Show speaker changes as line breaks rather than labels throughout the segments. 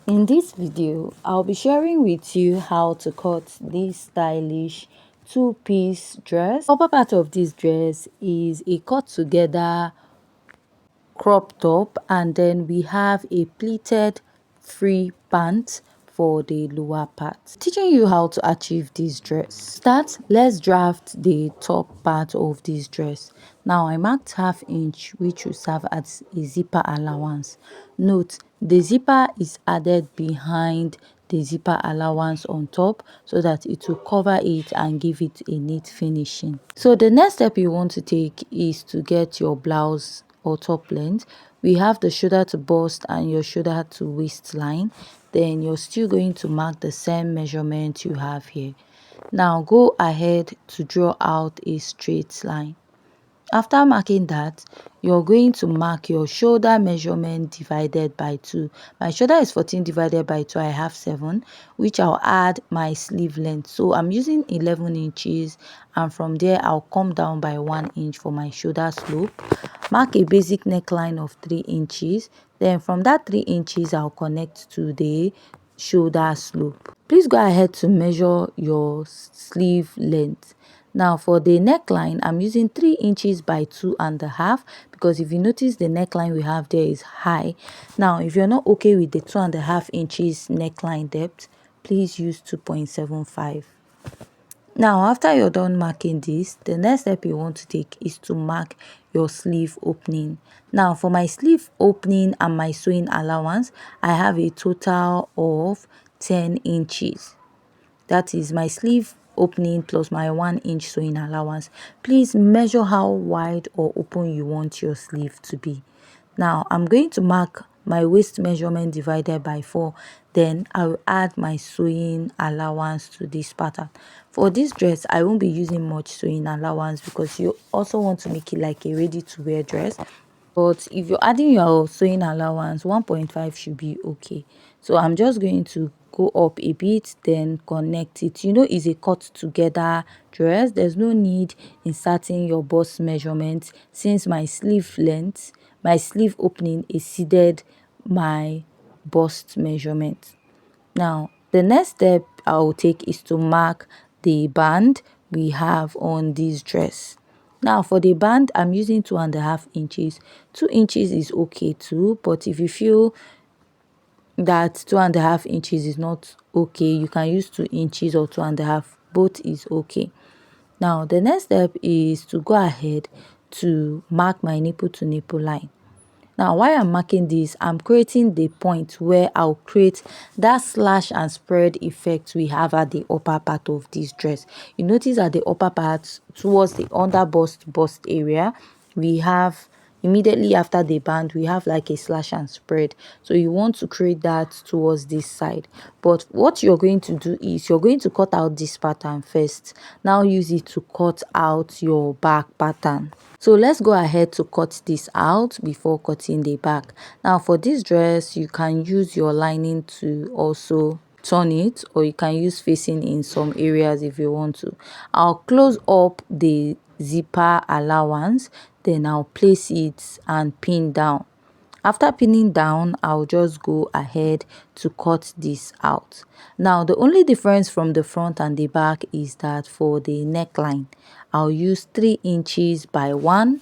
In this video, I'll be sharing with you how to cut this stylish two-piece dress. The upper part of this dress is a cut together crop top, and then we have a pleated free pant for the lower part. Teaching you how to achieve this dress. Let's draft the top part of this dress. Now I marked ½ inch, which will serve as a zipper allowance. Note, the zipper is added behind the zipper allowance on top so that it will cover it and give it a neat finishing. So the next step you want to take is to get your blouse or top length. We have the shoulder to bust and your shoulder to waistline. Then you're still going to mark the same measurement you have here. Now go ahead to draw out a straight line. After marking that, you're going to mark your shoulder measurement divided by 2. My shoulder is 14 divided by 2. I have 7, which I'll add my sleeve length. So I'm using 11 inches, and from there I'll come down by 1 inch for my shoulder slope. Mark a basic neckline of 3 inches. Then from that 3 inches, I'll connect to the shoulder slope. Please go ahead to measure your sleeve length. Now for the neckline, I'm using 3 inches by 2.5, because if you notice the neckline we have there is high. Now if you're not okay with the 2.5 inches neckline depth, please use 2.75. Now after you're done marking this, the next step you want to take is to mark your sleeve opening. Now for my sleeve opening and my sewing allowance, I have a total of 10 inches. That is my sleeve opening plus my 1 inch sewing allowance. Please measure how wide or open you want your sleeve to be. Now I'm going to mark my waist measurement divided by 4. Then I will add my sewing allowance to this pattern. For this dress, I won't be using much sewing allowance because you also want to make it like a ready to wear dress. But if you're adding your sewing allowance, 1.5 should be okay. So I'm just going to go up a bit, then connect it. You know, it's a cut together dress. There's no need inserting your bust measurement, since my sleeve length, my sleeve opening exceeded my bust measurement. Now the next step I will take is to mark the band we have on this dress. Now for the band, I'm using 2.5 inches. 2 inches is okay too, but if you feel that 2.5 inches is not okay, you can use 2 inches or 2.5. Both is okay. Now the next step is to go ahead to mark my nipple to nipple line. Now while I'm marking this, I'm creating the point where I'll create that slash and spread effect we have at the upper part of this dress. You notice at the upper part towards the under bust area, we have immediately after the band, we have like a slash and spread. So you want to create that towards this side. But what you're going to do is you're going to cut out this pattern first. Now use it to cut out your back pattern. So let's go ahead to cut this out before cutting the back. Now for this dress, you can use your lining to also turn it, or you can use facing in some areas if you want to. I'll close up the zipper allowance, then I'll place it and pin down. After pinning down, I'll just go ahead to cut this out. Now the only difference from the front and the back is that for the neckline, I'll use 3 inches by 1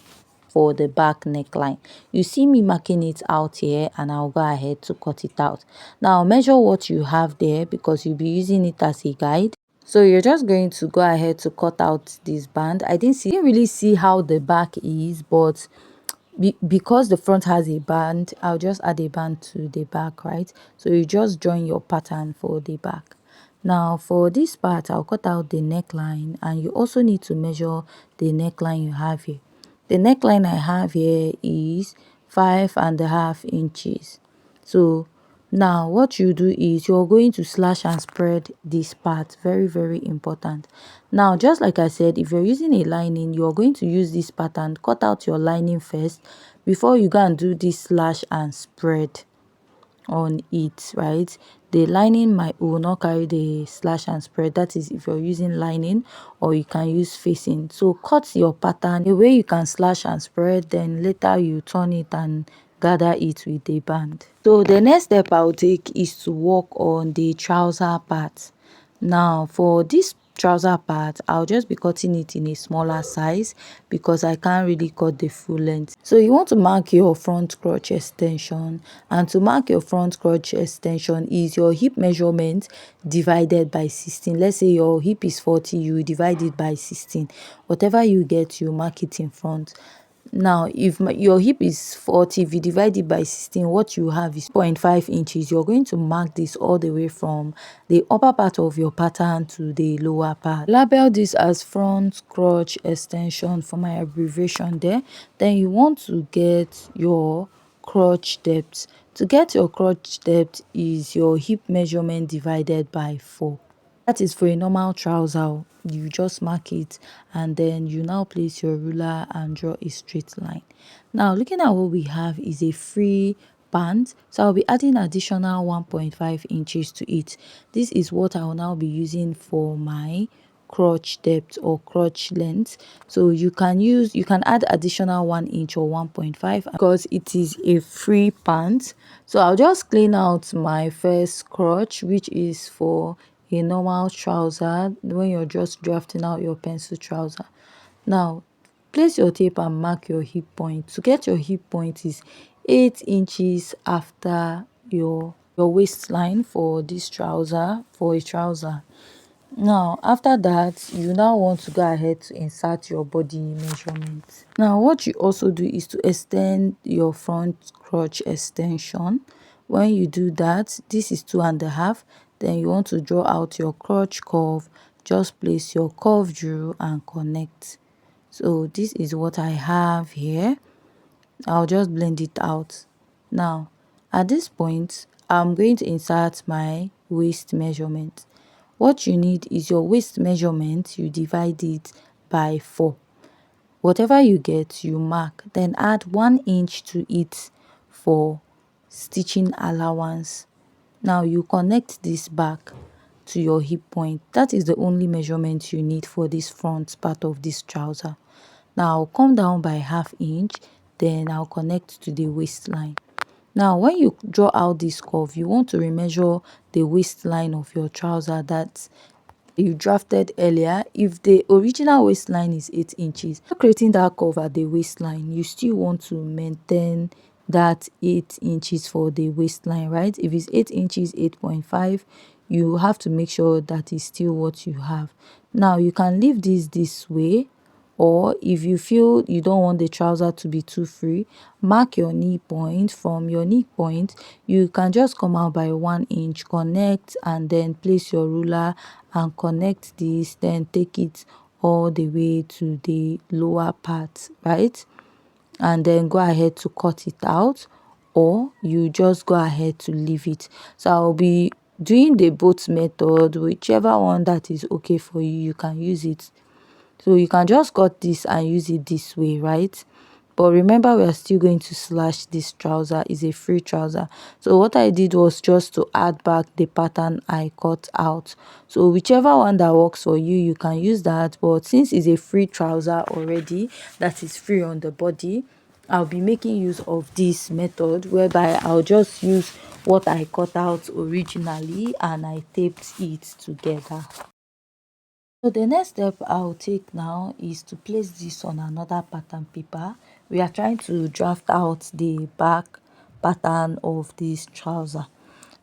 for the back neckline. You see me marking it out here, and I'll go ahead to cut it out. Now measure what you have there, because you'll be using it as a guide. So you're just going to go ahead to cut out this band. I didn't really see how the back is, but because the front has a band, I'll just add a band to the back, right? So you just join your pattern for the back. Now for this part, I'll cut out the neckline, and you also need to measure the neckline you have here. The neckline I have here is 5.5 inches. So now what you do is you're going to slash and spread this part. Very, very important. Now just like I said, if you're using a lining, you're going to use this pattern. Cut out your lining first before you go and do this slash and spread on it, right? The lining will not carry the slash and spread. That is if you're using lining, or you can use facing. So cut your pattern the way you can slash and spread, then later you turn it and gather it with a band. So the next step I'll take is to work on the trouser part. Now for this trouser part, I'll just be cutting it in a smaller size because I can't really cut the full length. So you want to mark your front crotch extension, and to mark your front crotch extension is your hip measurement divided by 16. Let's say your hip is 40, you divide it by 16. Whatever you get, you mark it in front. Now if your hip is 40, if you divide it by 16, what you have is 0.5 inches. You're going to mark this all the way from the upper part of your pattern to the lower part. Label this as front crotch extension for my abbreviation there. Then you want to get your crotch depth. To get your crotch depth is your hip measurement divided by 4. That is for a normal trouser. You just mark it, and then you now place your ruler and draw a straight line. Now looking at what we have is a free pant, so I'll be adding additional 1.5 inches to it. This is what I will now be using for my crotch depth or crotch length. So you can add additional 1 inch or 1.5 because it is a free pant. So I'll just clean out my first crotch, which is for a normal trouser when you're just drafting out your pencil trouser. Now place your tape and mark your hip point. To get your hip point is 8 inches after your waistline for this trouser, for a trouser. Now after that, you now want to go ahead to insert your body measurement. Now what you also do is to extend your front crotch extension. When you do that, this is 2.5. Then you want to draw out your crotch curve. Just place your curve drill and connect. So this is what I have here. I'll just blend it out. Now at this point, I'm going to insert my waist measurement. What you need is your waist measurement. You divide it by 4. Whatever you get, you mark, then add 1 inch to it for stitching allowance. Now you connect this back to your hip point. That is the only measurement you need for this front part of this trouser. Now I'll come down by 1/2 inch, then I'll connect to the waistline. Now when you draw out this curve, you want to remeasure the waistline of your trouser that you drafted earlier. If the original waistline is 8 inches, creating that curve at the waistline, you still want to maintain that 8 inches for the waistline, right? If it's 8 inches, 8.5, you have to make sure that is still what you have. Now you can leave this way, or if you feel you don't want the trouser to be too free, mark your knee point. From your knee point, you can just come out by 1 inch, connect, and then place your ruler and connect this, then take it all the way to the lower part, right? And then go ahead to cut it out, or you just go ahead to leave it. So I'll be doing the both method. Whichever one that is okay for you, you can use it. So you can just cut this and use it this way, right? But remember, we are still going to slash this trouser. Is a free trouser. So what I did was just to add back the pattern I cut out. So whichever one that works for you, you can use that. But since it's a free trouser already, that is free on the body, I'll be making use of this method whereby I'll just use what I cut out originally and I taped it together. So the next step I'll take now is to place this on another pattern paper. We are trying to draft out the back pattern of this trouser.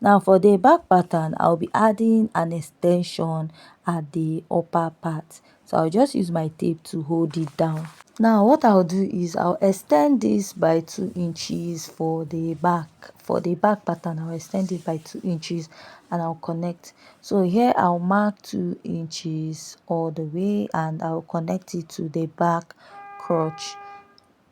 Now for the back pattern, I'll be adding an extension at the upper part. So I'll just use my tape to hold it down. Now what I'll do is I'll extend this by 2 inches for the back. For the back pattern, I'll extend it by 2 inches and I'll connect. So here I'll mark 2 inches all the way and I'll connect it to the back crotch,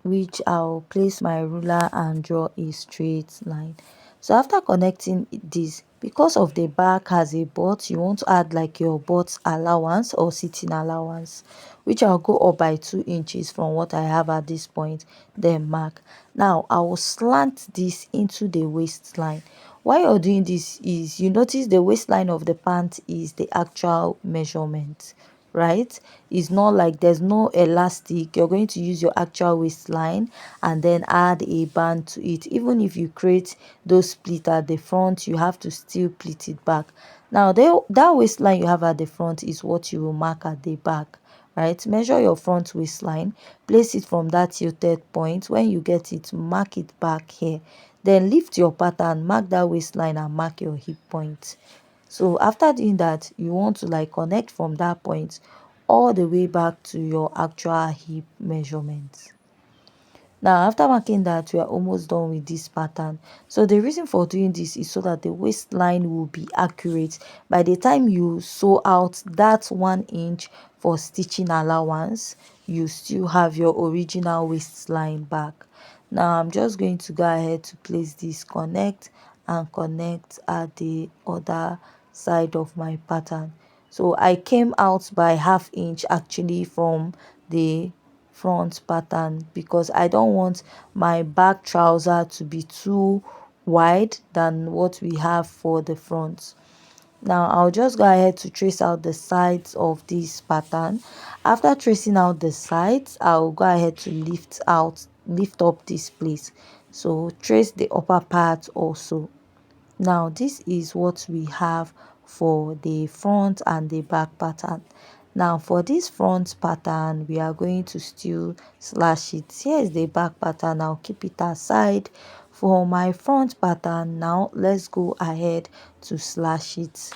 which I'll place my ruler and draw a straight line. So after connecting this, because of the back has a butt, you want to add like your butt allowance or sitting allowance, which I'll go up by 2 inches from what I have at this point, then mark. Now I will slant this into the waistline. Why you're doing this is you notice the waistline of the pant is the actual measurement, right? It's not like there's no elastic. You're going to use your actual waistline and then add a band to it. Even if you create those split at the front, you have to still pleat it back. Now that waistline you have at the front is what you will mark at the back, right? Measure your front waistline, place it from that tilted point. When you get it, mark it back here, then lift your pattern, mark that waistline and mark your hip point. So after doing that, you want to like connect from that point all the way back to your actual hip measurement. Now after marking that, we are almost done with this pattern. So the reason for doing this is so that the waistline will be accurate. By the time you sew out that 1 inch for stitching allowance, you still have your original waistline back. Now I'm just going to go ahead to place this connect and connect at the other side of my pattern. So I came out by 1/2 inch actually from the front pattern because I don't want my back trouser to be too wide than what we have for the front. Now I'll just go ahead to trace out the sides of this pattern. After tracing out the sides, I'll go ahead to lift up this place. So trace the upper part also. Now this is what we have for the front and the back pattern. Now for this front pattern, we are going to still slash it. Here is the back pattern. I'll keep it aside. For my front pattern, now let's go ahead to slash it.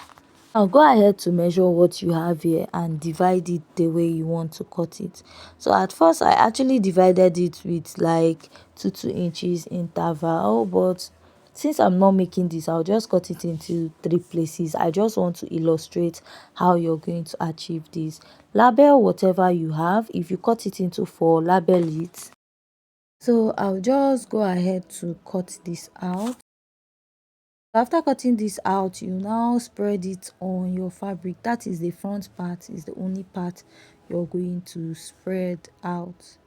Now go ahead to measure what you have here and divide it the way you want to cut it. So at first I actually divided it with like 2 inches interval, but since I'm not making this, I'll just cut it into 3 places. I just want to illustrate how you're going to achieve this. Label whatever you have. If you cut it into 4, label it. So I'll just go ahead to cut this out. After cutting this out, you now spread it on your fabric. That is the front part, is the only part you're going to spread out.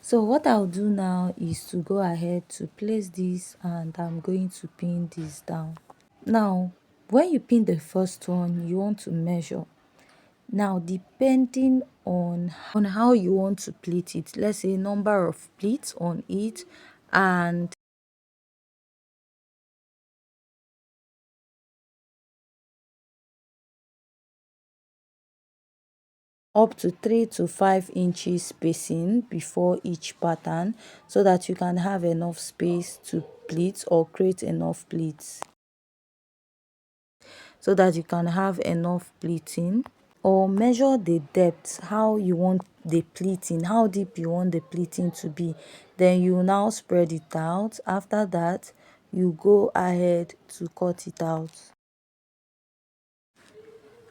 So what I'll do now is to go ahead to place this, and I'm going to pin this down. Now when you pin the first one, you want to measure. Now depending on how you want to pleat it, let's say number of pleats on it, and up to 3 to 5 inches spacing before each pattern, so that you can have enough space to pleat or create enough pleats, so that you can have enough pleating. Or measure the depth, how you want the pleating, how deep you want the pleating to be. Then you now spread it out. After that, you go ahead to cut it out.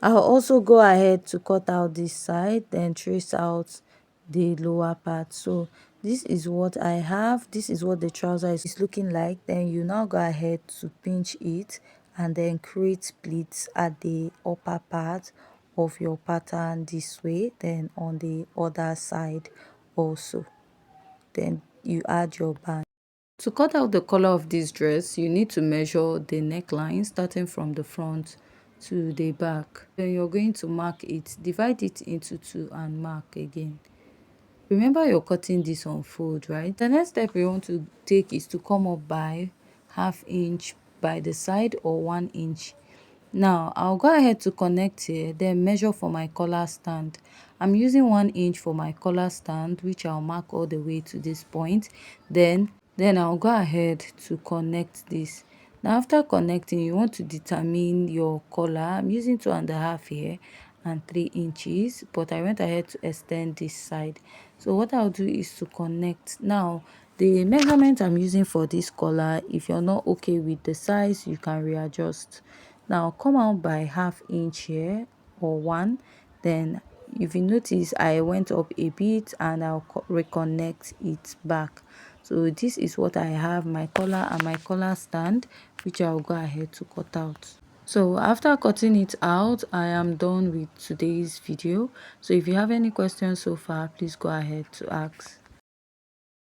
I'll also go ahead to cut out this side, then trace out the lower part. So this is what I have. This is what the trouser is looking like. Then you now go ahead to pinch it and then create pleats at the upper part of your pattern this way, then on the other side also. Then you add your band. To cut out the collar of this dress, you need to measure the neckline starting from the front to the back. Then you're going to mark it, divide it into 2 and mark again. Remember you're cutting this on fold, right? The next step you want to take is to come up by 1/2 inch by the side or 1 inch. Now I'll go ahead to connect here, then measure for my collar stand. I'm using 1 inch for my collar stand, which I'll mark all the way to this point. Then I'll go ahead to connect this. Now after connecting, you want to determine your collar. I'm using 2.5 here and 3 inches, but I went ahead to extend this side. So what I'll do is to connect. Now the measurement I'm using for this collar, if you're not okay with the size, you can readjust. Now come out by 1/2 inch here or 1. Then if you notice, I went up a bit and I'll reconnect it back. So this is what I have, my collar and my collar stand, which I'll go ahead to cut out. So after cutting it out, I am done with today's video. So if you have any questions so far, please go ahead to ask.